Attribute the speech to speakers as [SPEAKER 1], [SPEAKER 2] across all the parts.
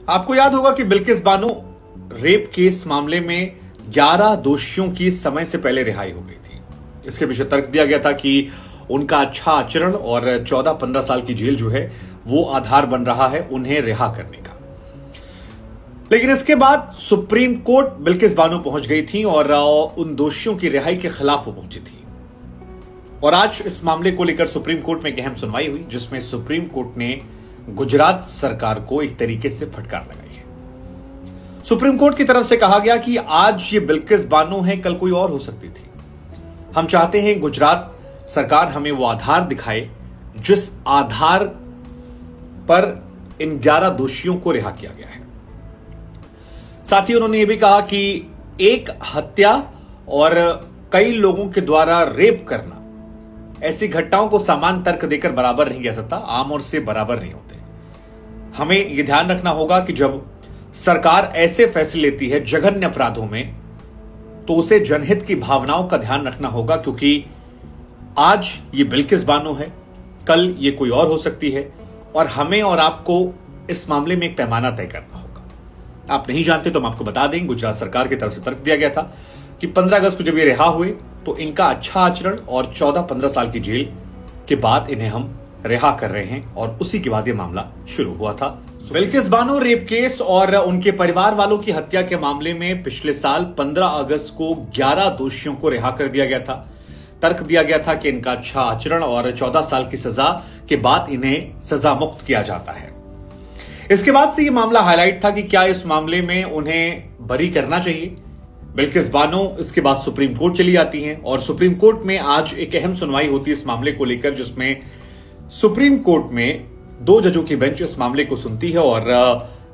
[SPEAKER 1] आपको याद होगा कि बिल्किस बानो रेप केस मामले में 11 दोषियों की समय से पहले रिहाई हो गई थी। इसके पीछे तर्क दिया गया था कि उनका अच्छा आचरण और 14-15 साल की जेल जो है वो आधार बन रहा है उन्हें रिहा करने का। लेकिन इसके बाद सुप्रीम कोर्ट बिल्किस बानो पहुंच गई थी और उन दोषियों की रिहाई के खिलाफ वो पहुंची थी। और आज इस मामले को लेकर सुप्रीम कोर्ट में गहन सुनवाई हुई, जिसमें सुप्रीम कोर्ट ने गुजरात सरकार को एक तरीके से फटकार लगाई है। सुप्रीम कोर्ट की तरफ से कहा गया कि आज ये बिल्किस बानो है, कल कोई और हो सकती थी। हम चाहते हैं गुजरात सरकार हमें वो आधार दिखाए जिस आधार पर इन 11 दोषियों को रिहा किया गया है। साथ ही उन्होंने ये भी कहा कि एक हत्या और कई लोगों के द्वारा रेप करना, ऐसी घटनाओं को समान तर्क देकर बराबर नहीं कह सकता, आम और से बराबर नहीं होते। हमें यह ध्यान रखना होगा कि जब सरकार ऐसे फैसले लेती है जघन्य अपराधों में, तो उसे जनहित की भावनाओं का ध्यान रखना होगा, क्योंकि आज ये बिल्किस बानो है, कल ये कोई और हो सकती है और हमें और आपको इस मामले में एक पैमाना तय करना होगा। आप नहीं जानते तो हम आपको बता दें, गुजरात सरकार की तरफ से तर्क दिया गया था कि 15 अगस्त को जब ये रिहा हुए तो इनका अच्छा आचरण और 14-15 साल की जेल के बाद इन्हें हम रिहा कर रहे हैं और उसी के बाद ये मामला शुरू हुआ था। बिल्किस बानो रेप केस और उनके परिवार वालों की हत्या के मामले में पिछले साल 15 अगस्त को 11 दोषियों को रिहा कर दिया गया था। तर्क दिया गया था कि इनका अच्छा आचरण और 14 साल की सजा के बाद इन्हें सजा मुक्त किया जाता है। इसके बाद से यह मामला हाईलाइट था कि क्या इस मामले में उन्हें बरी करना चाहिए। बिल्किस बानो इसके बाद सुप्रीम कोर्ट चली जाती हैं और सुप्रीम कोर्ट में आज एक अहम सुनवाई होती है इस मामले को लेकर, जिसमें सुप्रीम कोर्ट में 2 जजों की बेंच इस मामले को सुनती है और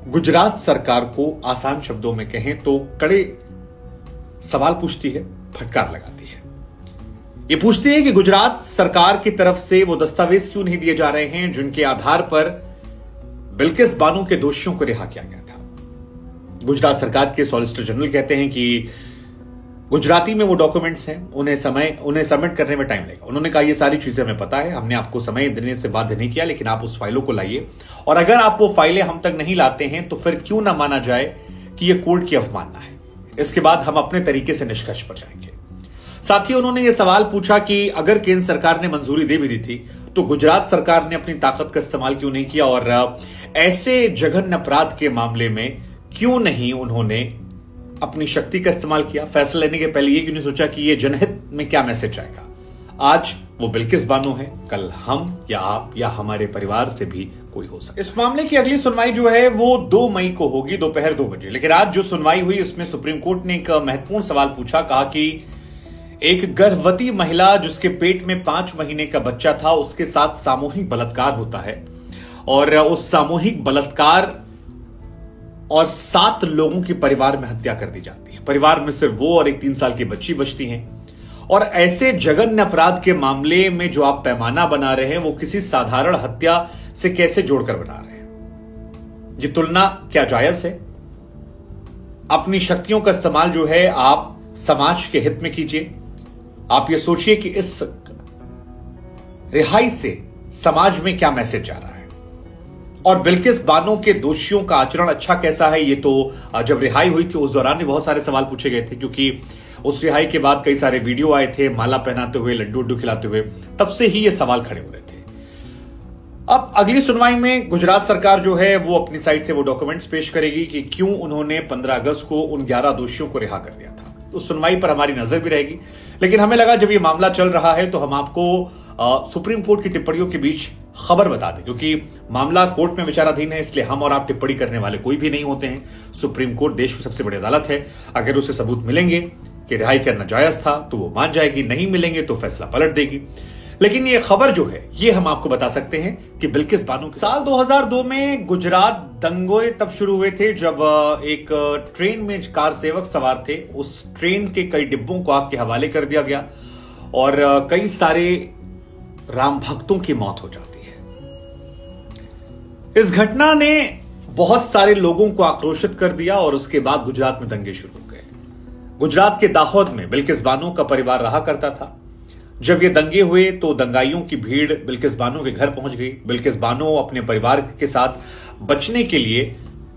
[SPEAKER 1] गुजरात सरकार को आसान शब्दों में कहें तो कड़े सवाल पूछती है, फटकार लगाती है। ये पूछती है कि गुजरात सरकार की तरफ से वो दस्तावेज क्यों नहीं दिए जा रहे हैं जिनके आधार पर बिल्किस बानो के दोषियों को रिहा किया गया था। गुजरात सरकार के सॉलिसिटर जनरल कहते हैं कि गुजराती में वो डॉक्यूमेंट्स हैं, उन्हें सबमिट करने में टाइम लगेगा। उन्होंने कहा ये सारी चीजें हमें पता है, हमने आपको समय देने से बाध्य नहीं किया, लेकिन आप उस फाइलों को लाइए और अगर आप वो फाइलें हम तक नहीं लाते हैं तो फिर क्यों ना माना जाए कि ये कोर्ट की अवमानना है। इसके बाद हम अपने तरीके से निष्कर्ष पर जाएंगे। साथ ही उन्होंने ये सवाल पूछा कि अगर केंद्र सरकार ने मंजूरी दे भी दी थी तो गुजरात सरकार ने अपनी ताकत का इस्तेमाल क्यों नहीं किया और ऐसे जघन्य अपराध के मामले में क्यों नहीं उन्होंने अपनी शक्ति का इस्तेमाल किया। फैसला लेने के पहले ये क्यों नहीं सोचा कि ये जनहित में क्या मैसेज आएगा। आज वो बिल्किस बानो है, कल हम या आप या हमारे परिवार से भी कोई हो सकता है। इस मामले की अगली सुनवाई जो है वो 2 मई को होगी दोपहर 2 बजे। लेकिन आज जो सुनवाई हुई इसमें सुप्रीम कोर्ट ने एक महत्वपूर्ण सवाल पूछा। कहा कि एक गर्भवती महिला जिसके पेट में 5 महीने का बच्चा था, उसके साथ सामूहिक बलात्कार होता है और उस सामूहिक बलात्कार और 7 लोगों की परिवार में हत्या कर दी जाती है। परिवार में सिर्फ वो और एक 3 साल की बच्ची बचती हैं। और ऐसे जघन्य अपराध के मामले में जो आप पैमाना बना रहे हैं वो किसी साधारण हत्या से कैसे जोड़कर बना रहे हैं। ये तुलना क्या जायज है? अपनी शक्तियों का इस्तेमाल जो है आप समाज के हित में कीजिए। आप ये सोचिए कि इस रिहाई से समाज में क्या मैसेज जा रहा है और बिल्किस बानो के दोषियों का आचरण अच्छा कैसा है। ये तो जब रिहाई हुई थी उस दौरान भी बहुत सारे सवाल पूछे गए थे, क्योंकि उस रिहाई के बाद कई सारे वीडियो आए थे माला पहनाते हुए, लड्डू खिलाते हुए, तब से ही ये सवाल खड़े हो रहे थे। अब अगली सुनवाई में गुजरात सरकार जो है वो अपनी साइड से वो डॉक्यूमेंट्स पेश करेगी कि क्यों उन्होंने 15 अगस्त को उन 11 दोषियों को रिहा कर दिया था। उस सुनवाई पर हमारी नजर भी रहेगी। लेकिन हमें लगा जब ये मामला चल रहा है तो हम आपको सुप्रीम कोर्ट की टिप्पणियों के बीच खबर बता दें, क्योंकि मामला कोर्ट में विचाराधीन है, इसलिए हम और आप टिप्पणी करने वाले कोई भी नहीं होते हैं। सुप्रीम कोर्ट देश की सबसे बड़ी अदालत है। अगर उसे सबूत मिलेंगे कि रिहाई करना जायज था तो वो मान जाएगी, नहीं मिलेंगे तो फैसला पलट देगी। लेकिन ये खबर जो है ये हम आपको बता सकते हैं कि बिल्किस बानो साल 2002 में गुजरात दंगे तब शुरू हुए थे जब एक ट्रेन में कार सेवक सवार थे। उस ट्रेन के कई डिब्बों को आग के हवाले कर दिया गया और कई सारे राम भक्तों की मौत हो जाती है। इस घटना ने बहुत सारे लोगों को आक्रोशित कर दिया और उसके बाद गुजरात में दंगे शुरू हो गए। गुजरात के दाहोद में बिल्किस बानो का परिवार रहा करता था। जब ये दंगे हुए तो दंगाइयों की भीड़ बिल्किस बानो के घर पहुंच गई। बिल्किस बानो अपने परिवार के साथ बचने के लिए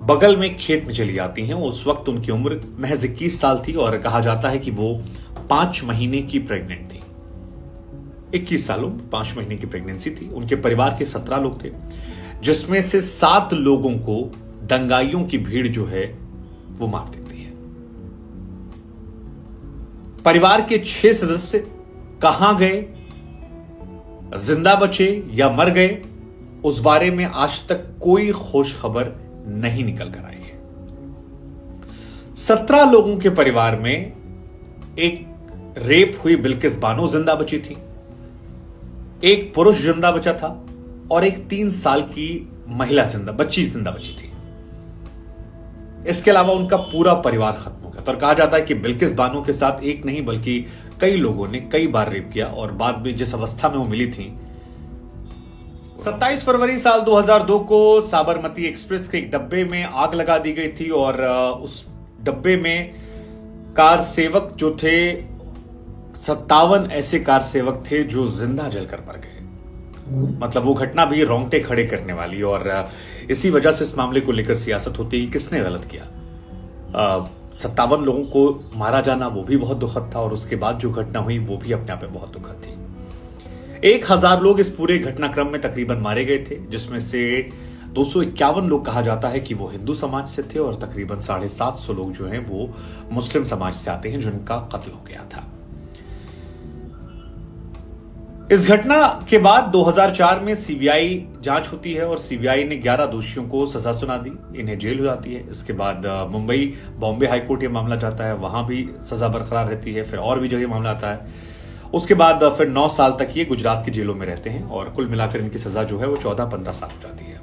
[SPEAKER 1] बगल में खेत में चली जाती हैं। उस वक्त उनकी उम्र महज 21 साल थी और कहा जाता है कि वो 5 महीने की प्रेग्नेंट थी। 21 सालों 5 महीने की प्रेगनेंसी थी। उनके परिवार के 17 लोग थे, जिसमें से 7 लोगों को दंगाइयों की भीड़ जो है वो मार देती है। परिवार के 6 सदस्य कहां गए, जिंदा बचे या मर गए, उस बारे में आज तक कोई होश खबर नहीं निकल कर आई है। 17 लोगों के परिवार में एक रेप हुई बिल्किस बानो जिंदा बची थी, एक पुरुष जिंदा बचा था और एक 3 साल की महिला जिंदा बची थी। इसके अलावा उनका पूरा परिवार खत्म हो गया। तो कहा जाता है कि बिल्किस बानो के साथ एक नहीं बल्कि कई लोगों ने कई बार रेप किया और बाद में जिस अवस्था में वो मिली थी। 27 फरवरी साल 2002 को साबरमती एक्सप्रेस के एक डब्बे में आग लगा दी गई थी और उस डब्बे में कार सेवक जो थे 57 ऐसे कार सेवक थे जो जिंदा जलकर मर गए। मतलब वो घटना भी रोंगटे खड़े करने वाली और इसी वजह से इस मामले को लेकर सियासत होती है, किसने गलत किया। 57 लोगों को मारा जाना वो भी बहुत दुखद था और उसके बाद जो घटना हुई वो भी अपने आप में बहुत दुखद थी। 1000 लोग इस पूरे घटनाक्रम में तकरीबन मारे गए थे, जिसमें से 251 लोग कहा जाता है कि वो हिंदू समाज से थे और तकरीबन 750 लोग जो हैं वो मुस्लिम समाज से आते हैं जिनका कत्ल हो गया था। इस घटना के बाद 2004 में सीबीआई जांच होती है और सीबीआई ने 11 दोषियों को सजा सुना दी, इन्हें जेल हो जाती है। इसके बाद मुंबई बॉम्बे हाईकोर्ट ये मामला जाता है, वहां भी सजा बरकरार रहती है। फिर और भी जगह मामला आता है। उसके बाद फिर 9 साल तक ये गुजरात की जेलों में रहते हैं और कुल मिलाकर इनकी सजा जो है वो 14-15 साल हो जाती है।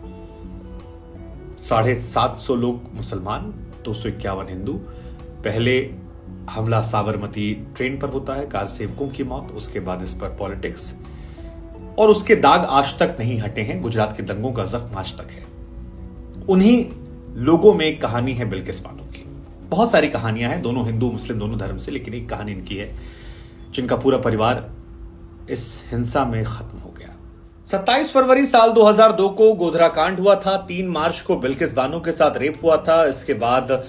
[SPEAKER 1] 750 लोग मुसलमान, 251 हिंदू। पहले हमला साबरमती ट्रेन पर होता है, कार सेवकों की मौत, उसके बाद इस पर पॉलिटिक्स और उसके दाग आज तक नहीं हटे हैं। गुजरात के दंगों का जख्म आज तक है। उन्हीं लोगों में एक कहानी है बिल्किस बानो की। बहुत सारी कहानियां हैं, दोनों हिंदू मुस्लिम दोनों धर्म से, लेकिन एक कहानी इनकी है जिनका पूरा परिवार इस हिंसा में खत्म हो गया। 27 फरवरी साल 2002 को गोधरा कांड हुआ था। 3 मार्च को बिल्किस बानो के साथ रेप हुआ था। इसके बाद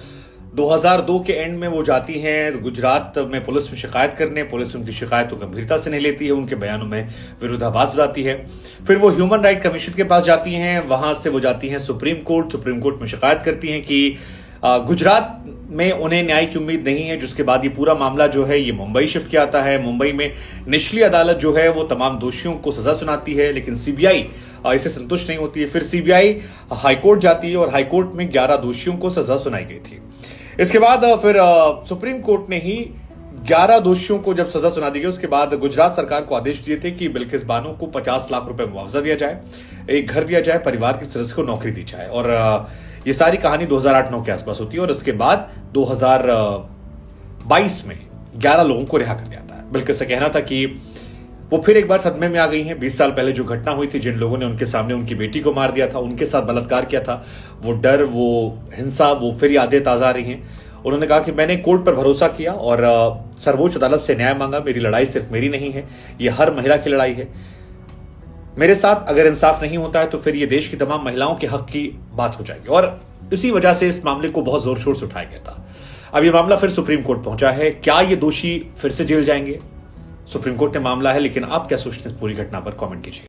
[SPEAKER 1] 2002 के एंड में वो जाती हैं गुजरात में पुलिस में शिकायत करने। पुलिस उनकी शिकायत को गंभीरता से नहीं लेती है, उनके बयानों में विरोधाभास हो जाती है। फिर वो ह्यूमन राइट कमीशन के पास जाती हैं, वहां से वो जाती हैं सुप्रीम कोर्ट में शिकायत करती हैं कि गुजरात में उन्हें न्याय की उम्मीद नहीं है। जिसके बाद ये पूरा मामला जो है ये मुंबई शिफ्ट किया जाता है। मुंबई में निचली अदालत जो है वो तमाम दोषियों को सजा सुनाती है, लेकिन सीबीआई इससे संतुष्ट नहीं होती है। फिर सीबीआई हाईकोर्ट जाती है और हाईकोर्ट में 11 दोषियों को सजा सुनाई गई थी। इसके बाद फिर सुप्रीम कोर्ट ने ही 11 दोषियों को जब सजा सुना दी गई, उसके बाद गुजरात सरकार को आदेश दिए थे कि बिल्किस बानो को 50 लाख रुपए मुआवजा दिया जाए, एक घर दिया जाए, परिवार के सदस्य को नौकरी दी जाए। और ये सारी कहानी 2008-9 के आसपास होती है और उसके बाद 2022 में 11 लोगों को रिहा कर दिया था। बिल्किस से कहना था कि वो फिर एक बार सदमे में आ गई हैं। 20 साल पहले जो घटना हुई थी, जिन लोगों ने उनके सामने उनकी बेटी को मार दिया था, उनके साथ बलात्कार किया था, वो डर, वो हिंसा, वो फिर यादें ताजा आ रही हैं। उन्होंने कहा कि मैंने कोर्ट पर भरोसा किया और सर्वोच्च अदालत से न्याय मांगा। मेरी लड़ाई सिर्फ मेरी नहीं है, ये हर महिला की लड़ाई है। मेरे साथ अगर इंसाफ नहीं होता है तो फिर ये देश की तमाम महिलाओं के हक की बात हो जाएगी। और इसी वजह से इस मामले को बहुत जोर शोर से उठाया गया था। अब ये मामला फिर सुप्रीम कोर्ट पहुंचा है। क्या ये दोषी फिर से जेल जाएंगे? सुप्रीम कोर्ट ने मामला है, लेकिन आप क्या सोचते हैं पूरी घटना पर? कमेंट कीजिए।